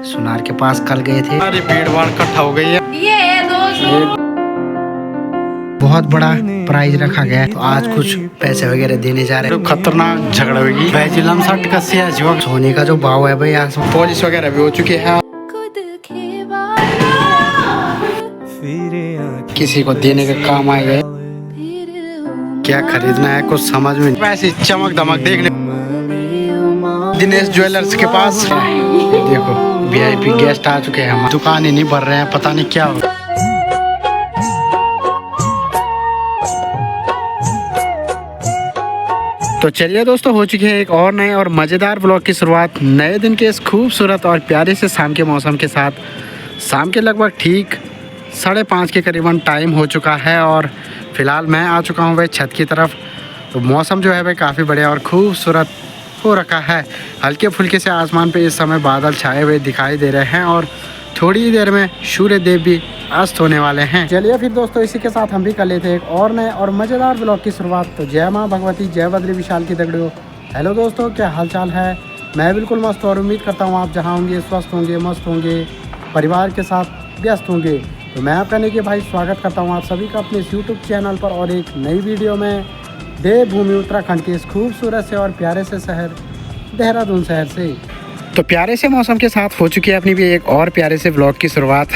सुनार के पास कल गए थे। सारी भीड़ भाड़ इकट्ठा हो गई है। ये दोस्तों बहुत बड़ा प्राइज रखा गया है, तो आज कुछ पैसे वगैरह देने जा रहे हैं। खतरनाक झगड़ा होगी। वैजिलम सट कसी है जीवन। सोने का जो भाव है भाई आज पुलिस वगैरह भी हो चुकी है। किसी को देने का काम आएगा। क्या खरीदना है कुछ समझ में नहीं। वैसे चमक दमक देखने दिनेश ज्वेलर्स के पास देखो वीआईपी गेस्ट आ चुके हैं। हम दुकान ही नहीं भर रहे हैं, पता नहीं क्या हो। तो चलिए दोस्तों, हो चुकी है एक और नए और मज़ेदार ब्लॉग की शुरुआत नए दिन के इस खूबसूरत और प्यारे से शाम के मौसम के साथ। शाम के लगभग ठीक 5:30 के करीबन टाइम हो चुका है और फिलहाल मैं आ चुका हूँ भाई छत की तरफ। तो मौसम जो है भाई काफ़ी बढ़िया और खूबसूरत हो रखा है। हल्के फुल्के से आसमान पे इस समय बादल छाए हुए दिखाई दे रहे हैं और थोड़ी ही देर में सूर्य देव भी अस्त होने वाले हैं। चलिए फिर दोस्तों, इसी के साथ हम भी कर लेते हैं एक और नए और मज़ेदार ब्लॉग की शुरुआत। तो जय माँ भगवती, जय बद्री विशाल की दगड़ियों। हेलो दोस्तों, क्या हालचाल है? मैं बिल्कुल मस्त और उम्मीद करता हूँ आप जहाँ होंगे स्वस्थ होंगे, मस्त होंगे, परिवार के साथ व्यस्त होंगे। तो मैं आपका नहीं कि भाई स्वागत करता हूँ आप सभी का अपने इस यूट्यूब चैनल पर और एक नई वीडियो में देवभूमि उत्तराखंड के इस खूबसूरत से और प्यारे से शहर देहरादून शहर से। तो प्यारे से मौसम के साथ हो चुकी है अपनी भी एक और प्यारे से व्लॉग की शुरुआत।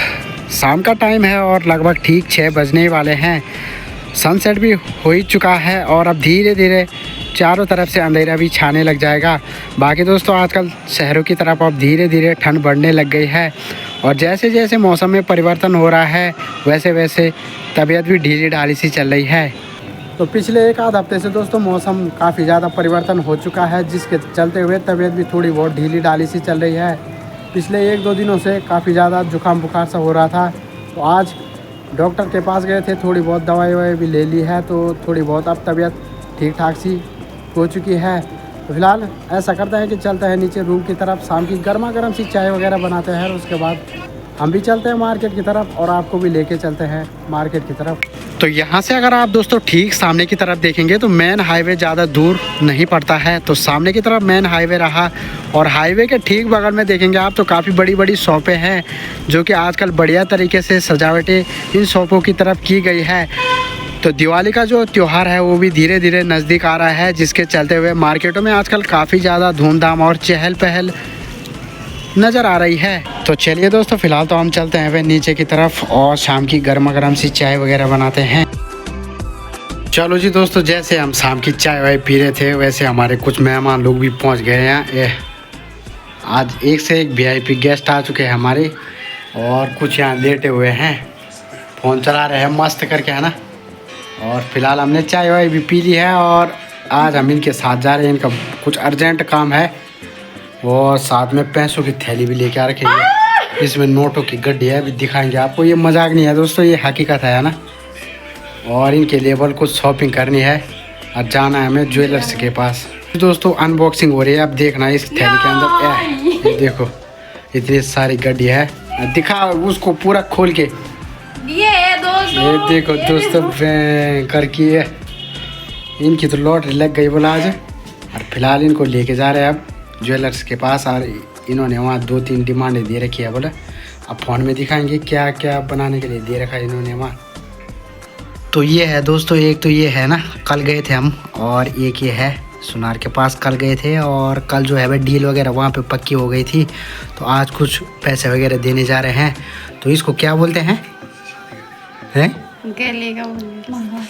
शाम का टाइम है और लगभग ठीक 6 बजने वाले हैं। सनसेट भी हो ही चुका है और अब धीरे धीरे चारों तरफ से अंधेरा भी छाने लग जाएगा। बाकी दोस्तों, आजकल शहरों की तरफ अब धीरे धीरे ठंड बढ़ने लग गई है और जैसे जैसे मौसम में परिवर्तन हो रहा है वैसे वैसे तबीयत भी ढीली ढाली सी चल रही है। तो पिछले एक आध हफ्ते से दोस्तों मौसम काफ़ी ज़्यादा परिवर्तन हो चुका है, जिसके चलते हुए तबीयत भी थोड़ी बहुत ढीली ढाली सी चल रही है। पिछले 1-2 दिनों से काफ़ी ज़्यादा जुकाम बुखार सा हो रहा था, तो आज डॉक्टर के पास गए थे, थोड़ी बहुत दवाई ववाई भी ले ली है, तो थोड़ी बहुत अब तबीयत ठीक ठाक सी हो चुकी है। तो फिलहाल ऐसा करते हैं कि चलते हैं नीचे रूम की तरफ, शाम की गर्मा गर्म सी चाय वगैरह बनाते हैं और उसके बाद हम भी चलते हैं मार्केट की तरफ और आपको भी लेके चलते हैं मार्केट की तरफ। तो यहाँ से अगर आप दोस्तों ठीक सामने की तरफ देखेंगे तो मेन हाईवे ज़्यादा दूर नहीं पड़ता है। तो सामने की तरफ मेन हाईवे रहा और हाईवे के ठीक बगल में देखेंगे आप तो काफ़ी बड़ी बड़ी शॉपें हैं, जो कि आजकल बढ़िया तरीके से सजावटें इन शॉपों की तरफ की गई है। तो दिवाली का जो त्यौहार है वो भी धीरे धीरे नज़दीक आ रहा है, जिसके चलते हुए मार्केटों में आजकल काफ़ी ज़्यादा धूमधाम और चहल पहल नज़र आ रही है। तो चलिए दोस्तों, फ़िलहाल तो हम चलते हैं वे नीचे की तरफ और शाम की गर्मा गर्म सी चाय वगैरह बनाते हैं। चलो जी दोस्तों, जैसे हम शाम की चाय वाय पी रहे थे वैसे हमारे कुछ मेहमान लोग भी पहुंच गए हैं। आज एक से एक वीआईपी गेस्ट आ चुके हैं हमारे और कुछ यहाँ लेटे हुए हैं, फ़ोन चला रहे हैं मस्त करके, है ना। और फिलहाल हमने चाय वाय भी पी ली है और आज हम इनके साथ जा रहे हैं। इनका कुछ अर्जेंट काम है और साथ में पैसों की थैली भी लेके आ रखी है। इसमें नोटों की गड्डी है, अभी दिखाएंगे आपको। ये मजाक नहीं है दोस्तों, ये हकीकत है ना। और इनके लेवल कुछ शॉपिंग करनी है और जाना है हमें ज्वेलर्स के पास। दोस्तों अनबॉक्सिंग हो रही है, अब देखना इस थैली के अंदर ये देखो इतनी सारी गड्डी है। दिखा उसको पूरा खोल के। ये दोस्तों, ये देखो दोस्तों कर की है। इनकी तो लॉटरी लग गई बोला आज। और फिलहाल इनको लेके जा रहे हैं अब ज्वेलर्स के पास और इन्होंने वहाँ 2-3 डिमांडें दे रखी है बोला। अब फ़ोन में दिखाएंगे क्या क्या बनाने के लिए दे रखा है इन्होंने वहाँ। तो ये है दोस्तों, एक तो ये है ना, कल गए थे हम, और एक ये है सुनार के पास कल गए थे और कल जो है भाई डील वगैरह वहाँ पे पक्की हो गई थी, तो आज कुछ पैसे वगैरह देने जा रहे हैं। तो इसको क्या बोलते हैं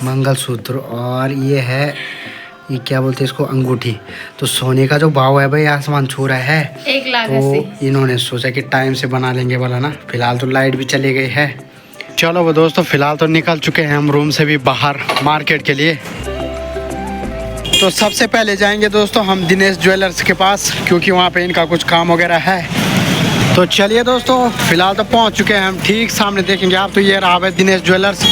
मंगलसूत्र, और ये है ये क्या बोलते हैं इसको, अंगूठी। तो सोने का जो भाव है भाई आसमान छू रहा है, 1 लाख तो इन्होंने सोचा कि टाइम से बना लेंगे वाला ना। फिलहाल तो लाइट भी चली गई है। चलो वो दोस्तों, फिलहाल तो निकल चुके हैं हम रूम से भी बाहर मार्केट के लिए। तो सबसे पहले जाएंगे दोस्तों हम दिनेश ज्वेलर्स के पास, क्योंकि वहाँ पे इनका कुछ काम वगैरह है। तो चलिए दोस्तों, फिलहाल तो पहुँच चुके हैं हम। ठीक सामने देखेंगे आप तो ये रहा है दिनेश ज्वेलर्स,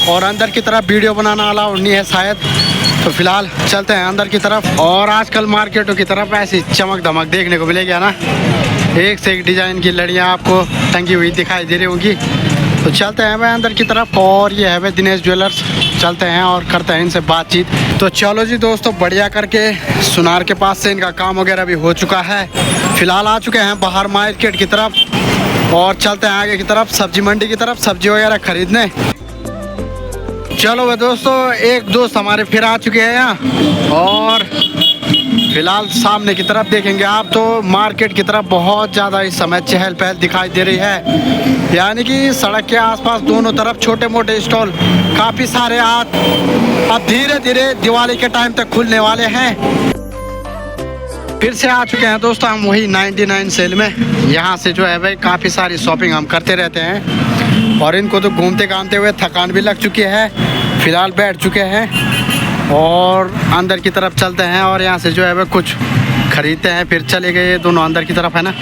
और अंदर की तरफ वीडियो बनाना अलाउड नहीं है शायद। तो फिलहाल चलते हैं अंदर की तरफ और आजकल मार्केटों की तरफ ऐसी चमक धमक देखने को मिलेगी ना। एक से एक डिज़ाइन की लड़ियाँ आपको टंगी हुई दिखाई दे रही होंगी। तो चलते हैं भाई अंदर की तरफ, और ये है भाई दिनेश ज्वेलर्स। चलते हैं और करते हैं इनसे बातचीत। तो चलो जी दोस्तों, बढ़िया करके सुनार के पास से इनका काम वगैरह भी हो चुका है। फिलहाल आ चुके हैं बाहर मार्केट की तरफ और चलते हैं आगे की तरफ सब्जी मंडी की तरफ सब्जी वगैरह खरीदने। चलो भाई दोस्तों, एक दोस्त हमारे फिर आ चुके हैं यहाँ और फिलहाल सामने की तरफ देखेंगे आप तो मार्केट की तरफ बहुत ज़्यादा इस समय चहल पहल दिखाई दे रही है। यानी कि सड़क के आसपास दोनों तरफ छोटे मोटे स्टॉल काफ़ी सारे आज अब धीरे धीरे दिवाली के टाइम तक खुलने वाले हैं। फिर से आ चुके हैं दोस्तों हम वही 99 सेल में। यहाँ से जो है भाई काफ़ी सारी शॉपिंग हम करते रहते हैं और इनको तो घूमते घामते हुए थकान भी लग चुकी है। फिलहाल बैठ चुके हैं और अंदर की तरफ चलते हैं और यहाँ से जो है वह कुछ खरीदते हैं फिर चले गए दोनों अंदर की तरफ, है ना।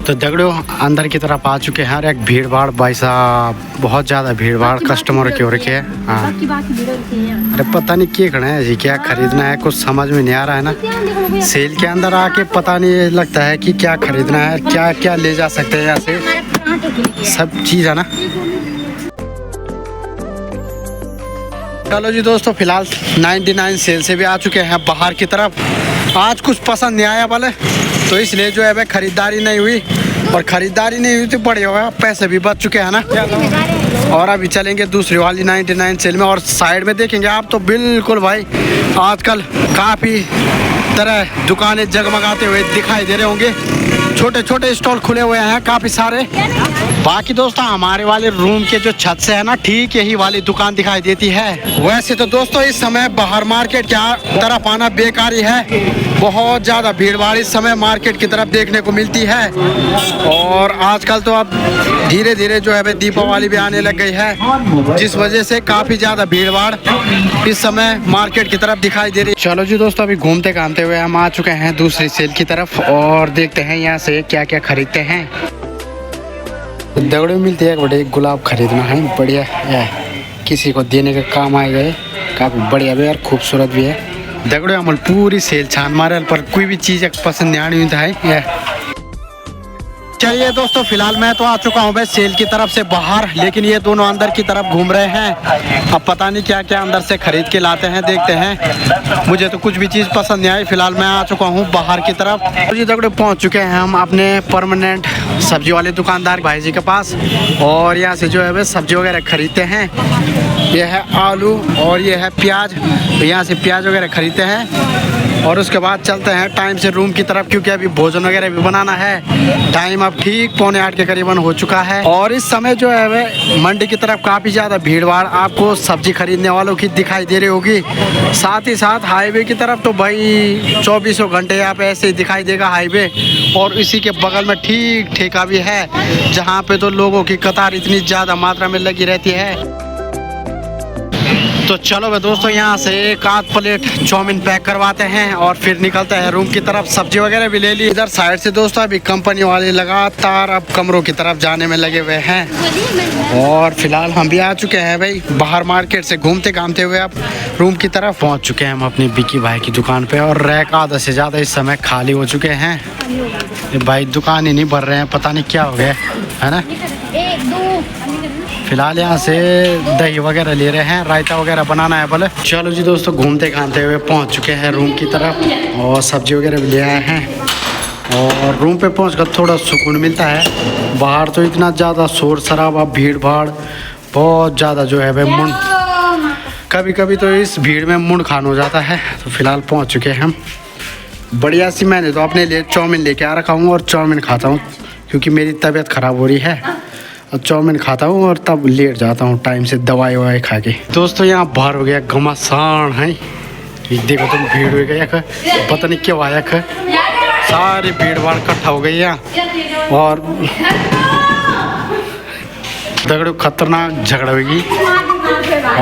तो दगड़ो अंदर की तरफ आ चुके हैं और एक भीड़ भाड़ भाई साहब, बहुत ज़्यादा भीड़ भाड़ कस्टमर की हो रखी है। हाँ, अरे पता नहीं क्या करना है जी, क्या खरीदना है कुछ समझ में नहीं आ रहा है ना। सेल के अंदर आके पता नहीं लगता है कि क्या खरीदना है, क्या क्या ले जा सकते हैं यहाँ से, सब चीज़ है ना। चलो जी दोस्तों, फिलहाल 99 सेल से भी आ चुके हैं बाहर की तरफ। आज कुछ पसंद नहीं आया वाले, तो इसलिए जो है भाई खरीदारी नहीं हुई, और खरीदारी नहीं हुई तो बड़े होगा, पैसे भी बच चुके हैं ना। और अभी चलेंगे दूसरी वाली 99 सेल में और साइड में देखेंगे आप तो बिल्कुल भाई आजकल काफ़ी तरह दुकानें जगमगाते हुए दिखाई दे रहे होंगे। छोटे छोटे स्टॉल खुले हुए हैं काफ़ी सारे। बाकी दोस्तों हमारे वाले रूम के जो छत से है ना, ठीक यही वाली दुकान दिखाई देती है। वैसे तो दोस्तों इस समय बाहर मार्केट की तरफ आना बेकार ही है, बहुत ज़्यादा भीड़ भाड़ इस समय मार्केट की तरफ देखने को मिलती है। और आजकल तो अब धीरे धीरे जो है भाई दीपावली भी आने लग गई है, जिस वजह से काफ़ी ज़्यादा भीड़ भाड़ इस समय मार्केट की तरफ दिखाई दे रही है। चलो जी दोस्तों, अभी घूमते घामते हुए हम आ चुके हैं दूसरी सेल की तरफ और देखते हैं यहाँ से क्या क्या खरीदते हैं। दगड़े मिलते हैं, बड़े गुलाब खरीदना है, बढ़िया है, किसी को देने का काम आएगा, काफ़ी बढ़िया भी है और खूबसूरत भी है। दगड़े अमल पूरी सेल छान मारे पर कोई भी चीज़ पसंद नहीं आनी है। चलिए दोस्तों, फिलहाल मैं तो आ चुका हूँ भाई सेल की तरफ से बाहर, लेकिन ये दोनों अंदर की तरफ घूम रहे हैं। अब पता नहीं क्या क्या अंदर से खरीद के लाते हैं, देखते हैं। मुझे तो कुछ भी चीज़ पसंद नहीं आई। फिलहाल मैं आ चुका हूँ बाहर की तरफ। जी दगड़े पहुँच चुके हैं हम अपने परमानेंट सब्जी वाले दुकानदार भाई जी के पास और यहाँ से जो है भाई सब्जी वगैरह खरीदते हैं। ये है आलू और ये है प्याज, यहाँ से प्याज वगैरह खरीदते हैं और उसके बाद चलते हैं टाइम से रूम की तरफ, क्योंकि अभी भोजन वगैरह भी बनाना है। टाइम अब ठीक 7:45 के करीबन हो चुका है और इस समय जो है वह मंडी की तरफ काफ़ी ज़्यादा भीड़ भाड़ आपको सब्जी खरीदने वालों की दिखाई दे रही होगी। साथ ही साथ हाईवे की तरफ तो भाई 24 घंटे यहाँ पे ऐसे ही दिखाई देगा हाईवे, और इसी के बगल में ठीक ठेका भी है जहाँ पे तो लोगों की कतार इतनी ज़्यादा मात्रा में लगी रहती है। तो चलो भाई दोस्तों, यहाँ से एक आध प्लेट चाउमीन पैक करवाते हैं और फिर निकलते हैं रूम की तरफ। सब्जी वगैरह भी ले ली इधर साइड से दोस्तों। अभी कंपनी वाले लगातार अब कमरों की तरफ जाने में लगे हुए हैं और फिलहाल हम भी आ चुके हैं भाई बाहर मार्केट से घूमते घामते हुए अब रूम की तरफ पहुँच चुके हैं हम अपने बिकी भाई की दुकान पे। और रैक आधा से ज़्यादा इस समय खाली हो चुके हैं, भाई दुकान ही नहीं भर रहे हैं, पता नहीं क्या हो गया है ना। फिलहाल यहाँ से दही वगैरह ले रहे हैं, रायता वगैरह बनाना है बोले। चलो जी दोस्तों, घूमते घामते हुए पहुँच चुके हैं रूम की तरफ और सब्जी वगैरह भी ले आए हैं और रूम पे पहुँचकर थोड़ा सुकून मिलता है। बाहर तो इतना ज़्यादा शोर शराबा भीड़ भाड़ बहुत ज़्यादा जो है भाई मुंड, कभी कभी तो इस भीड़ में मुंड खान हो जाता है। तो फिलहाल पहुँच चुके हैं हम। बढ़िया सी मैंने तो अपने लिए चाउमीन लेके आ रखा हूँ और चाउमीन खाता हूँ क्योंकि मेरी तबीयत ख़राब हो रही है और चाउमीन खाता हूँ और तब लेट जाता हूँ टाइम से दवाई ववाई खा के। दोस्तों यहाँ बाहर हो गया घमासान है, देखो तुम भीड़ हो गया पता नहीं क्यों आया ख, सारी भीड़ भाड़ इकट्ठा हो गई यहाँ और दगड़ो खतरनाक झगड़ा होगी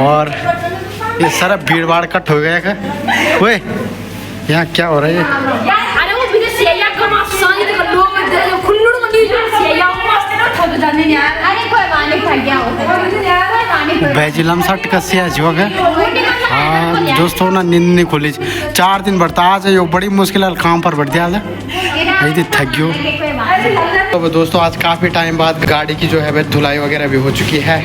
और ये सारा भीड़ भाड़ इकट्ठा हो गया ख। वे यहाँ क्या हो रहा है? बैजिलम सट कसी है जो है। हाँ दोस्तों ना नींद नहीं खुली 4 दिन बढ़ता आज है, बड़ी मुश्किल काम पर बढ़ दिया है, थक गयो तो दोस्तों आज काफ़ी टाइम बाद गाड़ी की जो है धुलाई वगैरह भी हो चुकी है,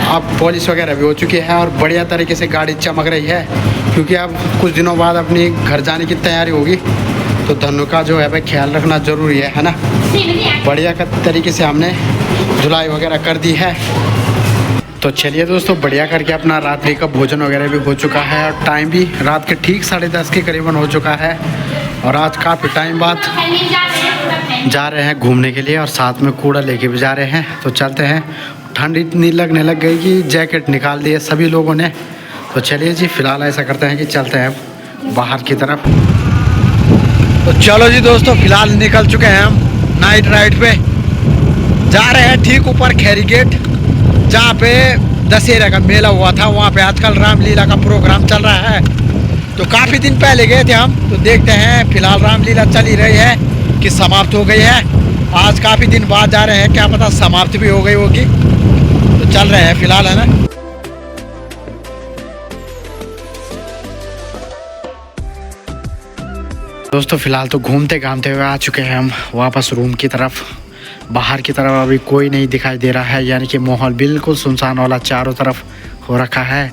अब पॉलिश वगैरह भी हो चुकी है और बढ़िया तरीके से गाड़ी चमक रही है, क्योंकि अब कुछ दिनों बाद अपनी घर जाने की तैयारी होगी। तो धनु का जो है ख्याल रखना ज़रूरी है ना। बढ़िया तरीके से हमने धुलाई वगैरह कर दी है। तो चलिए दोस्तों, बढ़िया करके अपना रात्रि का भोजन वगैरह भी हो चुका है और टाइम भी रात के ठीक 10:30 के करीबन हो चुका है। और आज काफ़ी टाइम बाद जा रहे हैं घूमने के लिए और साथ में कूड़ा लेके भी जा रहे हैं। तो चलते हैं। ठंड इतनी लगने लग गई कि जैकेट निकाल दिए सभी लोगों ने। तो चलिए जी, फ़िलहाल ऐसा करते हैं कि चलते हैं बाहर की तरफ। तो चलो जी दोस्तों, फ़िलहाल निकल चुके हैं हम नाइट राइड पे। जा रहे हैं ठीक ऊपर खैरी गेट, जहाँ पे दशहरा का मेला हुआ था। वहाँ पे आजकल रामलीला का प्रोग्राम चल रहा है। तो काफ़ी दिन पहले गए थे हम, तो देखते हैं फिलहाल रामलीला चल ही रही है कि समाप्त हो गई है। आज काफ़ी दिन बाद जा रहे हैं, क्या पता समाप्त भी हो गई होगी। तो चल रहे हैं फिलहाल, है ना। दोस्तों फिलहाल तो घूमते घामते हुए आ चुके हैं हम वापस रूम की तरफ। बाहर की तरफ अभी कोई नहीं दिखाई दे रहा है, यानी कि माहौल बिल्कुल सुनसान वाला चारों तरफ हो रखा है।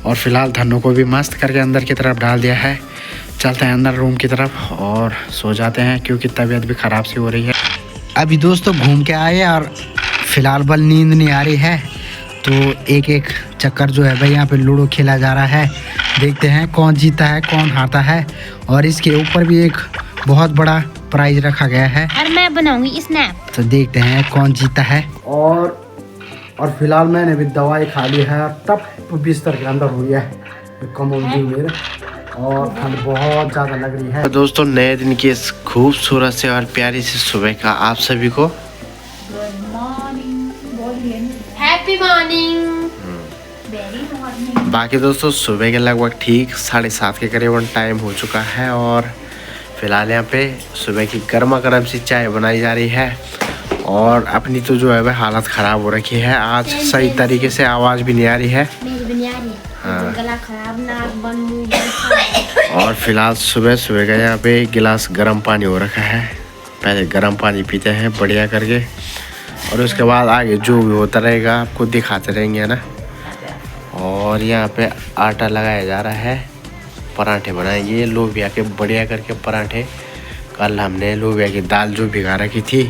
और फिलहाल धनु को भी मस्त करके अंदर की तरफ डाल दिया है। चलते हैं अंदर रूम की तरफ और सो जाते हैं, क्योंकि तबीयत भी ख़राब सी हो रही है। अभी दोस्तों घूम के आए और फिलहाल बल नींद नहीं आ रही है, तो एक एक चक्कर जो है भाई यहाँ पे लूडो खेला जा रहा है। देखते हैं कौन जीता है कौन हारता है। और इसके ऊपर भी एक बहुत बड़ा प्राइज रखा गया है और मैं बनाऊंगी स्नैप। तो देखते हैं कौन जीता है। और फिलहाल मैंने भी दवाई खा ली है, तब बिस्तर के अंदर हुई है कम मेरे, और ठंड बहुत ज़्यादा लग रही है। तो दोस्तों नए दिन की इस खूबसूरत से और प्यारी सी सुबह का आप सभी को good morning, happy morning, very morning. बाकी दोस्तों सुबह के लगभग ठीक 7:30 के करीबन टाइम हो चुका है और फिलहाल यहाँ पे सुबह की गर्मा गर्म सी चाय बनाई जा रही है। और अपनी तो जो है वह हालत ख़राब हो रखी है, आज सही तरीके से आवाज़ भी नहीं आ रही है। हाँ। गला खराब, नाक बंद, मुंह बंद। और फिलहाल सुबह सुबह का यहाँ पे एक गिलास गर्म पानी हो रखा है। पहले गर्म पानी पीते हैं बढ़िया करके, और उसके बाद आगे जो भी होता रहेगा आपको दिखाते रहेंगे, है ना। और यहाँ पे आटा लगाया जा रहा है, पराठे बनाएंगे लोबिया के बढ़िया करके पराठे। कल हमने लोबिया की दाल जो भिगा रखी थी,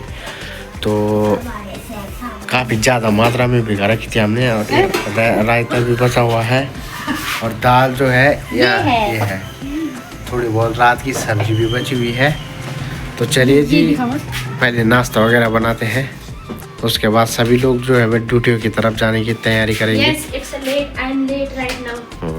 तो काफ़ी ज़्यादा मात्रा में भिगा रखी थी हमने, और रायता भी बचा हुआ है। और दाल जो है ये है, थोड़ी बहुत रात की सब्जी भी बची हुई है। तो चलिए जी पहले नाश्ता वगैरह बनाते हैं, उसके बाद सभी लोग जो है वह ड्यूटियों की तरफ जाने की तैयारी करेंगे। Yes, it's late. I'm late right now.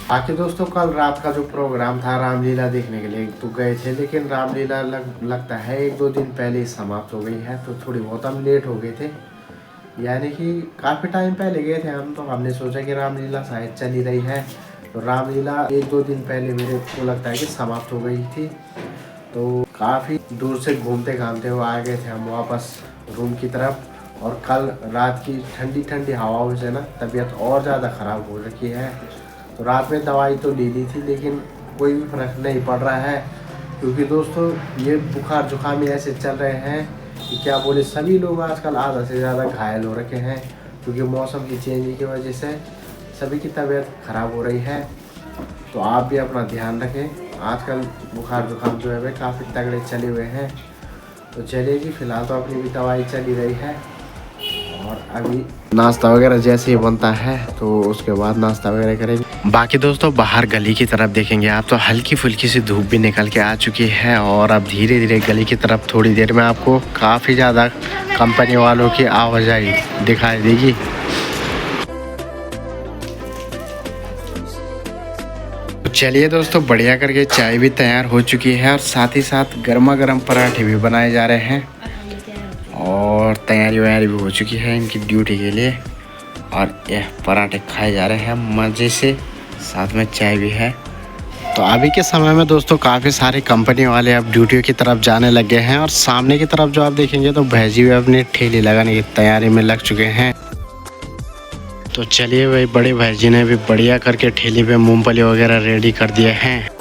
बाकी दोस्तों कल रात का जो प्रोग्राम था रामलीला देखने के लिए तो गए थे, लेकिन रामलीला लगता है 1-2 दिन पहले ही समाप्त हो गई है। तो थोड़ी बहुत हम लेट हो गए थे, यानी कि काफ़ी टाइम पहले गए थे हम। तो हमने सोचा कि रामलीला शायद चल ही रही है, तो रामलीला 1-2 दिन पहले मेरे को लगता है कि समाप्त हो गई थी। तो काफ़ी दूर से घूमते घामते हुए आ गए थे हम वापस रूम की तरफ। और कल रात की ठंडी ठंडी हवाओं से ना तबीयत और ज़्यादा ख़राब हो रखी है। तो रात में दवाई तो ले ली थी, लेकिन कोई भी फर्क नहीं पड़ रहा है, क्योंकि दोस्तों ये बुखार जुकाम ऐसे चल रहे हैं कि क्या बोले, सभी लोग आजकल आधा से ज़्यादा घायल हो रखे हैं, क्योंकि मौसम की चेंजिंग की वजह से सभी की तबीयत ख़राब हो रही है। तो आप भी अपना ध्यान रखें, आजकल बुखार जुकाम जो है वे काफ़ी तगड़े चले हुए हैं। तो चलिए जी, फिलहाल तो अपनी भी दवाई चल ही रही है, और अभी नाश्ता वगैरह जैसे ही बनता है तो उसके बाद नाश्ता वगैरह करेंगे। बाकी दोस्तों बाहर गली की तरफ देखेंगे आप, तो हल्की फुल्की सी धूप भी निकल के आ चुकी है, और अब धीरे धीरे गली की तरफ थोड़ी देर में आपको काफ़ी ज़्यादा कंपनी वालों की आवाजाही दिखाई देगी। चलिए दोस्तों बढ़िया करके चाय भी तैयार हो चुकी है, और साथ ही साथ गर्मा गर्म पराठे भी बनाए जा रहे हैं, और तैयारी वैयारी भी हो चुकी है इनकी ड्यूटी के लिए। और यह पराठे खाए जा रहे हैं मज़े से, साथ में चाय भी है। तो अभी के समय में दोस्तों काफ़ी सारे कंपनी वाले अब ड्यूटियों की तरफ जाने लग गए हैं, और सामने की तरफ जो आप देखेंगे तो भैजी भी अपनी ठेली लगाने की तैयारी में लग चुके हैं। तो चलिए भाई, बड़े भाई जी ने भी बढ़िया करके ठेली पे मूंगफली वगैरह रेडी कर दिए हैं।